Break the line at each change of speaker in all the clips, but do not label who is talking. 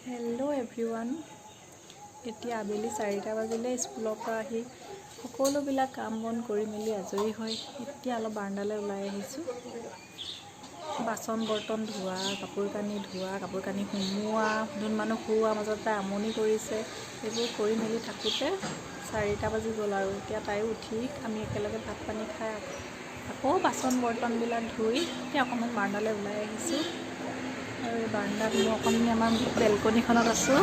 Hello' everyone. এতিয়া আবেলি 4টা বাজিলে স্কুলৰ পৰা আহি সকলোবিলাক কাম বন কৰি মেলি আজৰি হৈ এতিয়া অলপ বাৰাণ্ডালৈ ওলাই আহিছোঁ। বাচন বৰ্তন ধোৱা, কাপোৰ কানি সুমোৱা, নতুন মানুহ শুওৱা মাজতে আমনি কৰিছে। এইবোৰ কৰি মেলি থাকোঁতে 4টা বাজি গ'ল আৰু এতিয়া তাইও উঠি আমি একেলগে ভাত পানী খাই আকৌ বাচন বৰ্তনবিলাক ধুই এতিয়া অকণমান বাৰাণ্ডালৈ ওলাই আহিছোঁ। আৰু এই বাৰাণ্ডাত মই অকণমান আমাৰ বেলকনিখনত আছোঁ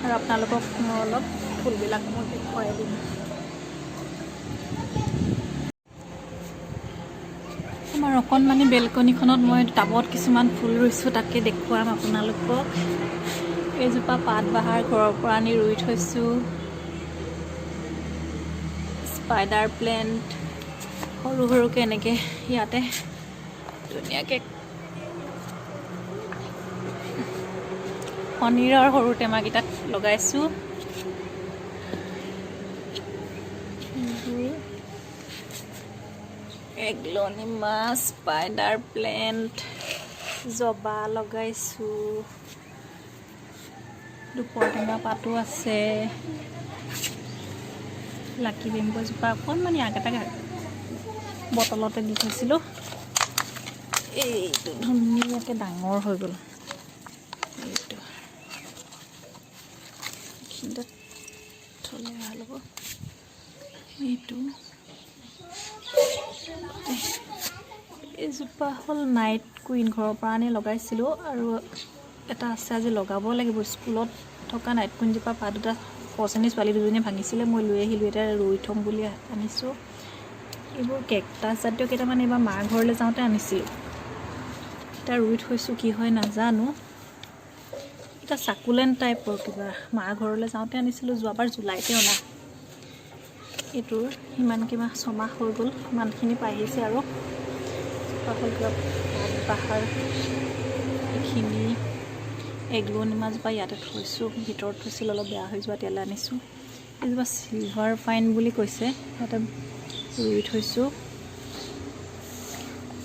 আৰু আপোনালোকক মই অলপ ফুলবিলাক মই দেখুৱাই দিম। আমাৰ অকণমানি বেলকনিখনত মই টাবত কিছুমান ফুল ৰুইছোঁ, তাকে দেখুৱাম আপোনালোকক। এইজোপা পাতবাহাৰ ঘৰৰ পৰা আনি ৰুই থৈছোঁ। স্পাইডাৰ প্লেণ্ট সৰু সৰুকৈ এনেকৈ ইয়াতে ধুনীয়াকৈ পনীৰৰ সৰু টেমাকেইটাত লগাইছোঁ। এগ্লনিমা, স্পাইডাৰ প্লেণ্ট, জবা লগাইছোঁ, দুপৰ টেঙা পাতো আছে, লাকি বেম্বুজোপা অকণমান আগেটাকে বটলতে দি থৈছিলোঁ। এইটো ধুনীয়াকৈ ডাঙৰ হৈ গ'ল। এইটো এইখিনিতে থ'লে ভাল হ'ব। এইজোপা হ'ল নাইট কুইন, ঘৰৰ পৰা আনি লগাইছিলোঁ আৰু এটা আছে আজি লগাব লাগিব। স্কুলত থকা নাইট কুইনজোপা পাত দুটা পচনী ছোৱালী দুজনীয়ে ভাঙিছিলে, মই লৈ আহিলোঁ, এতিয়া ৰুই থ'ম বুলি আনিছোঁ। এইবোৰ কেকটাছ জাতীয় কেইটামান এইবাৰ মাৰ ঘৰলৈ যাওঁতে আনিছিলোঁ, এতিয়া ৰুই থৈছোঁ, কি হয় নাজানো। এটা চাকুলেণ্ট টাইপৰ কিবা মাৰ ঘৰলৈ যাওঁতে আনিছিলোঁ, যোৱাবাৰ জুলাইতে অনা। এইটোৰ সিমান কিবা 6 মাহ হৈ গ'ল, ইমানখিনি পাইছে আৰু হ'ল কিবা পাতবাহাৰ। এইখিনি এগ্লনিমাজোপা ইয়াতে থৈছোঁ, ভিতৰত থৈছিলোঁ, অলপ বেয়া হৈ যোৱা তেলে আনিছোঁ। এইজোপা চিলভাৰ পাইন বুলি কৈছে, ইয়াতে ৰুই থৈছোঁ।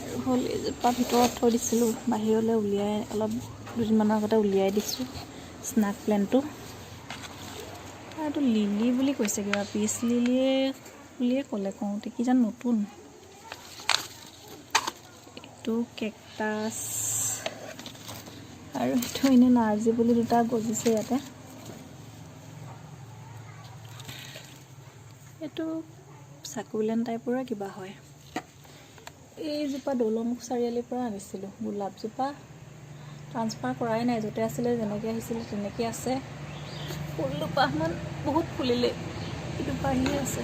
আৰু হ'ল এইজোপা ভিতৰত থৈ দিছিলোঁ, বাহিৰলৈ উলিয়াই অলপ দুদিনমানৰ আগতে উলিয়াই দিছোঁ। স্নাক প্লেণ্টটো এইটো লিলি বুলি কৈছে, কিবা পিচ লিলিয়ে বুলিয়ে ক'লে কওঁতে, কি যেন নতুন। এইটো কেকটাছ আৰু এইটো এনেই নাৰ্জী বুলি দুটা গজিছে ইয়াতে। এইটো চাকুলেণ্ট টাইপৰে কিবা হয়। এইজোপা দৌলমুখ চাৰিআলিৰ পৰা আনিছিলোঁ। গোলাপজোপা ট্ৰান্সফাৰ কৰাই নাই, য'তে আছিলে যেনেকৈ আহিছিলে তেনেকৈ আছে। ফুল দুপাহমান বহুত ফুলিলে, এইজোপা আহিয়ে আছে।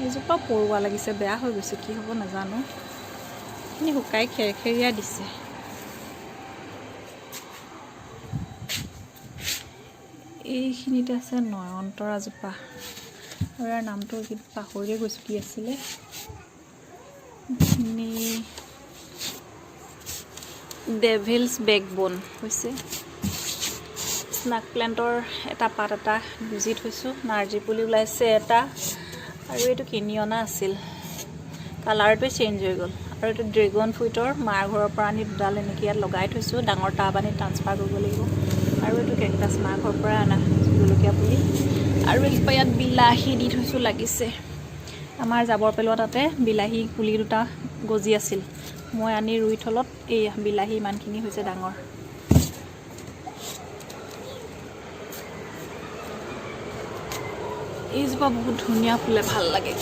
এইজোপা পৰুৱা লাগিছে, বেয়া হৈ গৈছে, কি হ'ব নাজানো। এইখিনি শুকাই খেৰখেৰীয়া দিছে। এইখিনিতে আছে নয়নতৰাজোপা, আৰু ইয়াৰ নামটো পাহৰিয়ে গৈছোঁ কি আছিলে। এইখিনি ডেভিলছ বেকবোন হৈছে। স্নাক প্লেণ্টৰ এটা পাত এটা গুজি থৈছোঁ, নাৰ্জী পুলি ওলাইছে এটা, আৰু এইটো কিনি অনা আছিল, কালাৰটোৱে চেঞ্জ হৈ গ'ল। আৰু এইটো ড্ৰেগন ফ্ৰুইটৰ মাৰ ঘৰৰ পৰা আনি দুডাল এনেকৈ ইয়াত লগাই থৈছোঁ, ডাঙৰ টাব আনি ট্ৰান্সফাৰ কৰিব লাগিব। আৰু এইটো কেকটাছ মাৰ ঘৰৰ পৰা অনা জলকীয়া পুলি। আৰু এজোপা ইয়াত বিলাহী দি থৈছোঁ, লাগিছে। আমাৰ জাবৰ পেলোৱা তাতে বিলাহী পুলি দুটা গজি আছিল, মই আনি ৰুই থলত এই বিলাহী ইমানখিনি হৈছে ডাঙৰ। এইজোপা বহুত ধুনীয়া ফুলে, ভাল লাগে।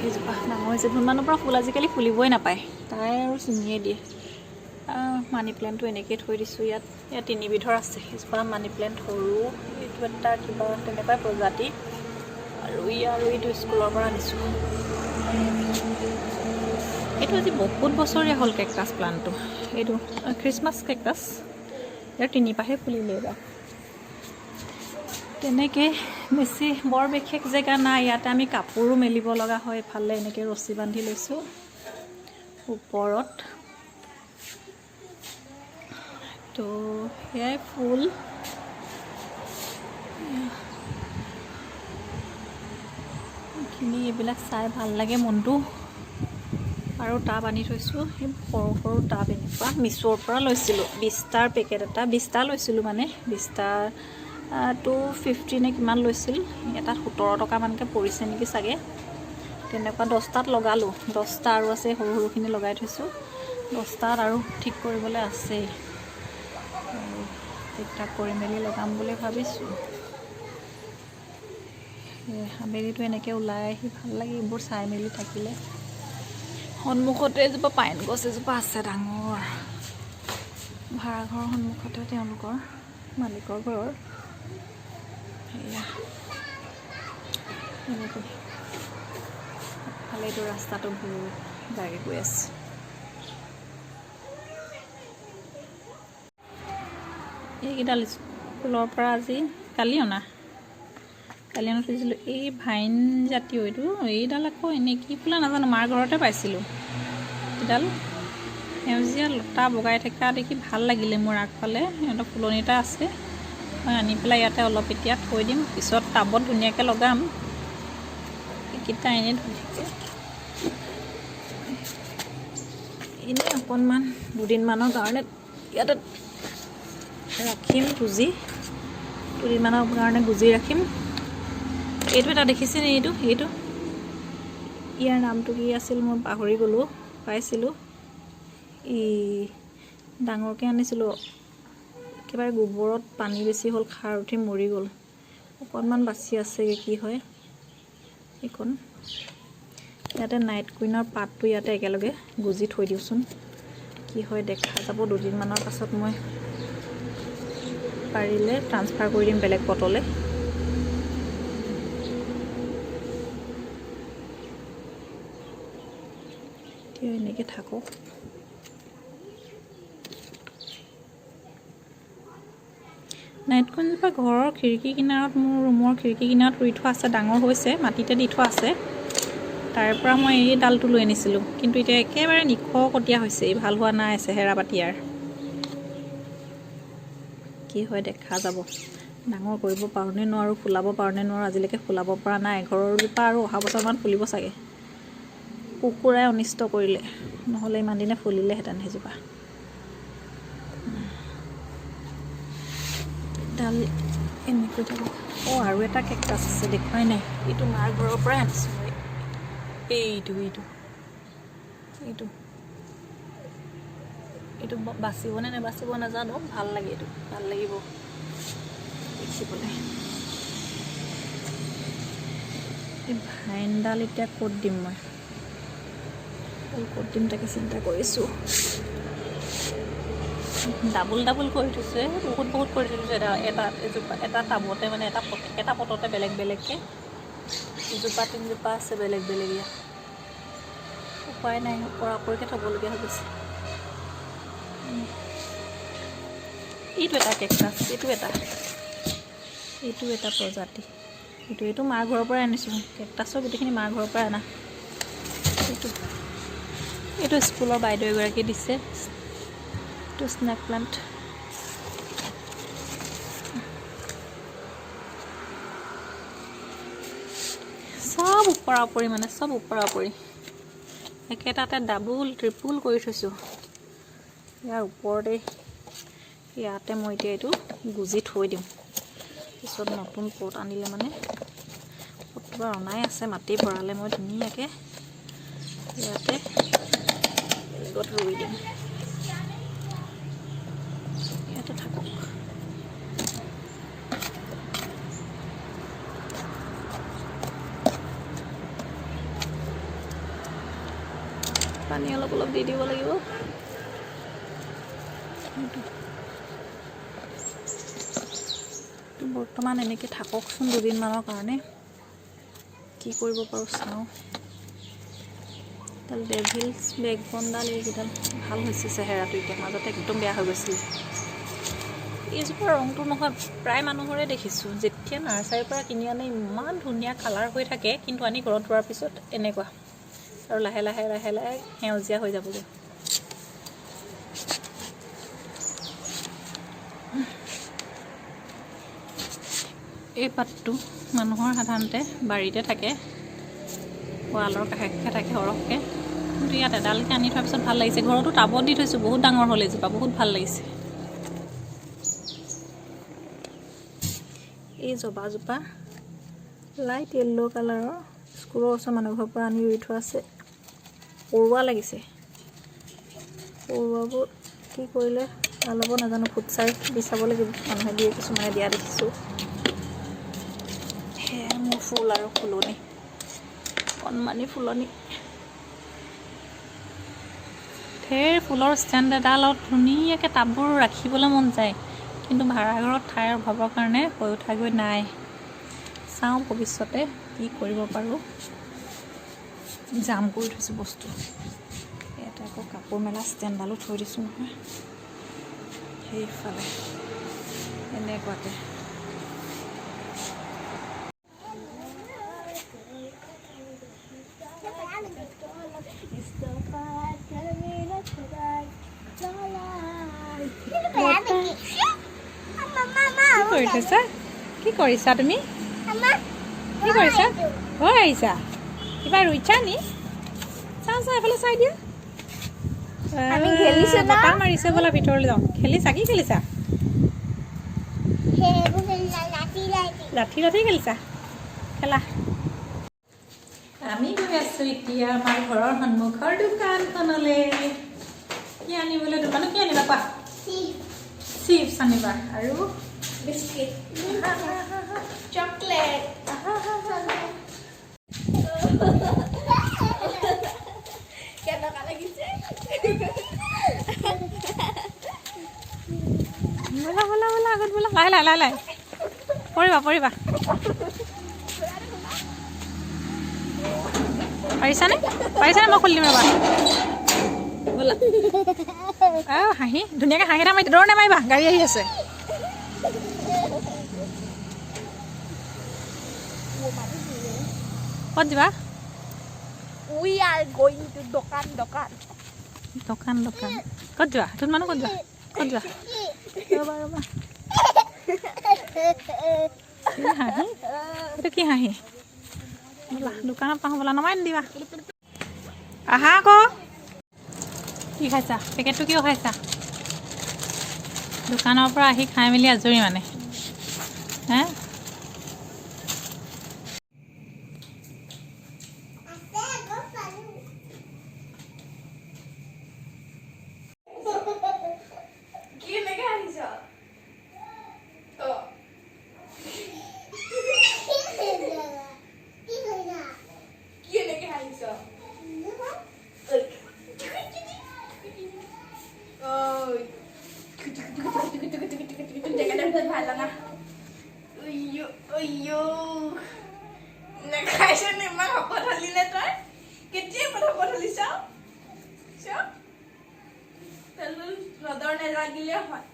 এইজোপা ডাঙৰ হৈছে, ধুনমানৰ পৰা ফুল আজিকালি ফুলিবই নাপায়, তাই আৰু ছিঙিয়ে দিয়ে। মানি প্লেণ্টটো এনেকৈ থৈ দিছোঁ ইয়াত 3 বিধৰ আছে। এজোপা মানি প্লেণ্ট সৰু, এইটো এটা কিবা তেনেকুৱাই প্ৰজাতি, আৰু এইটো স্কুলৰ পৰা আনিছোঁ। এইটো আজি বহুত বছৰীয়া হ'ল কেকটাছ প্লাণ্টটো। এইটো খ্ৰীষ্টমাছ কেকটাছ, ইয়াৰ 3 পাহে ফুলিলে এইবাৰ। তেনেকৈ বেছি বৰ বিশেষ জেগা নাই, ইয়াতে আমি কাপোৰো মেলিব লগা হয়। এফালে এনেকৈ ৰছী বান্ধি লৈছোঁ ওপৰত। তো সেয়াই ফুল। এইখিনি এইবিলাক চাই ভাল লাগে মনটো। আৰু টাব আনি থৈছোঁ, সেই সৰু সৰু টাব এনেকুৱা মিছ'ৰ পৰা লৈছিলোঁ। 20টাৰ পেকেট এটা, 20টা লৈছিলোঁ মানে 20টা 250 নে কিমান লৈছিল, এটাত 17 টকামানকৈ পৰিছে নেকি চাগে। তেনেকুৱা 10টাত লগালোঁ, 10টা আৰু আছে, সৰু সৰুখিনি লগাই থৈছোঁ। 10টাত আৰু ঠিক কৰিবলৈ আছেই, ঠিক ঠাক কৰি মেলি লগাম বুলি ভাবিছোঁ। আবেলিটো এনেকৈ ওলাই আহি ভাল লাগে এইবোৰ চাই মেলি থাকিলে। সন্মুখতে এজোপা পাইন গছ এজোপা আছে ডাঙৰ, ভাড়াঘৰৰ সন্মুখতে তেওঁলোকৰ মালিকৰ ঘৰৰ। সেয়া এনেকৈ ফালেতো ৰাস্তাটো গাড়ী গৈ আছে। এইকেইডাল স্কুলৰ পৰা কালি অনা থৈছিলোঁ। এই ভাইন জাতীয় এইডাল আকৌ এনেই কি ফুলা নাজানো, মাৰ ঘৰতে পাইছিলোঁ। এইডাল সেউজীয়া লতা বগাই থকা দেখি ভাল লাগিলে মোৰ। আগফালে সিহঁতৰ ফুলনি এটা আছে, মই আনি পেলাই ইয়াতে অলপ এতিয়া থৈ দিম, পিছত টাবত ধুনীয়াকৈ লগাম। এইকেইটা এনেই ধুনীয়াকৈ এনেই অকণমান দুদিনমানৰ কাৰণে ইয়াতে ৰাখিম, দুদিনমানৰ কাৰণে গুজি ৰাখিম। এইটো এটা দেখিছেনে, এইটো ইয়াৰ নামটো কি আছিল মই পাহৰি গ'লোঁ, পাইছিলোঁ। ডাঙৰকৈ আনিছিলোঁ, একেবাৰে গোবৰত পানী বেছি হ'ল, খাৰ উঠি মৰি গ'ল। অকণমান বাচি আছেগৈ, কি হয় এইখন। ইয়াতে নাইট কুইনৰ পাতটো ইয়াতে একেলগে গুজি থৈ দিওঁচোন, কি হয় দেখা যাব। দুদিনমানৰ পাছত মই পাৰিলে ট্ৰান্সফাৰ কৰি দিম বেলেগ পটলৈ। এতিয়া এনেকৈ থাকক। নাইট কুইনজোপা ঘৰৰ খিৰিকী কিনাৰত, মোৰ ৰুমৰ খিৰিকী কিনাৰত ৰুই থোৱা আছে, ডাঙৰ হৈছে, মাটিতে দি থোৱা আছে। তাৰ পৰা মই এই ডালটো লৈ আনিছিলোঁ, কিন্তু এতিয়া একেবাৰে নিখকটীয়া হৈছে, ভাল হোৱা নাই, চেহেৰা পাতিয়াৰ। কি হয় দেখা যাব। ডাঙৰ কৰিব পাৰোঁনে নোৱাৰোঁ, ফুলাব পাৰোঁনে নোৱাৰোঁ, আজিলৈকে ফুলাব পৰা নাই। ঘৰৰ জোপা আৰু অহা বছৰমান ফুলিব চাগে, কুকুৰাই অনিষ্ট কৰিলে, নহ'লে ইমান দিনে ফুলিলেহেঁতেন সেইজোপা। ডাল এনেকৈ থাকক। আৰু এটা কেকটাছ আছে, দেখুৱাই নাই, এইটো মাৰ ঘৰৰ পৰাই আনিছোঁ। এইটো বাচিবনে নেবাচিব নাজানো, ভাল লাগে, এইটো ভাল লাগিব দেখিবলৈ। এই ভাইনডাল এতিয়া ক'ত দিম, মই ক'ত দিম তাকে চিন্তা কৰিছোঁ। ডাবুল কৰি থৈছে, বহুত কৰি থৈছে। এটা টাবতে মানে এটা পটতে বেলেগ বেলেগকৈ 2জোপা 3জোপা আছে বেলেগ বেলেগীয়া। উপায় নাই, পৰাপৰিকৈ থ'বলগীয়া হৈ গৈছে। এইটো এটা কেকটাছ, এইটো এটা প্ৰজাতি, এইটো মাৰ ঘৰৰ পৰাই আনিছোঁ। কেকটাছৰ গোটেইখিনি মাৰ ঘৰৰ পৰাই আনা। এইটো স্কুলৰ বাইদেউ এগৰাকী দিছে, এইটো স্নেক প্লাণ্ট। চব ওপৰা ওপৰি একেটাতে ডাবুল ট্ৰিপুল কৰি থৈছোঁ। ইয়াৰ ওপৰতে ইয়াতে মই এতিয়া এইটো গুজি থৈ দিম, পিছত নতুন পট আনিলে মানে পটটো অনাই আছে, মাটি ভৰালে মই ধুনীয়াকৈ ইয়াতে বেলেগত ৰুই দিম। ইয়াতে থাকক। পানী অলপ দি দিব লাগিব। বৰ্তমান এনেকৈ থাককচোন দুদিনমানৰ কাৰণে, কি কৰিব পাৰোঁ চাওঁ। ডেভিলছ বেকবনডাল এইকেইডাল ভাল হৈছে, চেহেৰাটো এতিয়া, মাজতে একদম বেয়া হৈ গৈছিল। এইজোপা ৰংটো নহয়, প্ৰায় মানুহৰে দেখিছোঁ, যেতিয়া নাৰ্চাৰীৰ পৰা কিনি আনে ইমান ধুনীয়া কালাৰ হৈ থাকে, কিন্তু আনি ঘৰত ৰোৱাৰ পিছত এনেকুৱা, আৰু লাহে লাহে সেউজীয়া হৈ যাবগৈ। এই পাতটো মানুহৰ সাধাৰণতে বাৰীতে থাকে, ৱালৰ কাষে কাষে থাকে সৰহকৈ। কিন্তু ইয়াত এডালকৈ আনি থোৱাৰ পিছত ভাল লাগিছে। ঘৰতো টাবত দি থৈছোঁ, বহুত ডাঙৰ হ'ল এজোপা, বহুত ভাল লাগিছে। এই জবাজোপা লাইট য়েল্ল' কালাৰৰ, স্কুলৰ ওচৰৰ মানুহ ঘৰৰ পৰা আনি ৰুই থোৱা আছে। পৰুৱা লাগিছে, পৰুৱাবোৰ কি কৰিলে ভাল হ'ব নাজানো, ফুটছাই দি চাব লাগিব, মানুহে দিয়ে, কিছুমানে দিয়া দেখিছোঁ। সেয়া মোৰ ফুল আৰু ফুলনি, কণমানি ফুলনি। ঢেৰ ফুলৰ ষ্টেণ্ড এডালত ধুনীয়াকৈ টাববোৰ ৰাখিবলৈ মন যায়, কিন্তু ভাড়াঘৰত ঠাইৰ অভাৱৰ কাৰণে হৈ উঠাগৈ নাই। চাওঁ ভৱিষ্যতে কি কৰিব পাৰোঁ। জাম কৰি থৈছোঁ বস্তু। ইয়াতে আকৌ কাপোৰ মেলা ষ্টেণ্ডডালো থৈ দিছোঁ নহয়, সেইফালে এনেকুৱাকৈ। কি কৰি থৈছা? কি কৰিছা তুমি? কি কৰিছা? হৈ আহিছা? কিবা ৰুইছা নি? চাওঁ চাওঁ এফালে চাই দিয়া। বতাহ মাৰিছে বোলা, ভিতৰলৈ যাওঁ। খেলিছা? কি খেলিছা? লাঠি লাঠি খেলিছা? খেলা। আমি গৈ আছোঁ এতিয়া আমাৰ ঘৰৰ সন্মুখৰ দোকানখনলৈ। কি আনিবলৈ? দোকানত কি আনিবা কোৱা? চিপছ আনিবা আৰু বিস্কিট, চকলেট। কেনেকুৱা লাগিছে? ব'লা ব'লা ব'লা, আগত ব'লা। লাহে লাহে লাহে লাহে, পৰিবা পৰিবা। পাৰিছানে? পাৰিছানে? মই খুলি দিম ৰ'বা। ব'লা। হাঁহি ধুনীয়াকৈ হাঁহি এটা মাৰি, দৌৰ নামাৰিবা, গাড়ী আহি আছে। ক'ত যাবা? We are going to দোকান দোকান দোকান দোকান। ক'ত যোৱা? তোৰ মানুহ ক'ত যোৱা? ক'ত যোৱা? ৰ'বা ৰ'বা। কি হাঁহি? এইটো কি হাঁহি? ব'লা দোকানত পাওঁ, ব'লা নমাই নিদিবা। আহা আকৌ। কি খাইছা? পেকেটটো কিয় খাইছা? দোকানৰ পৰা আহি খাই মেলি আজৰি মানে, হে?
নজৰ নেলাগিলে হয়।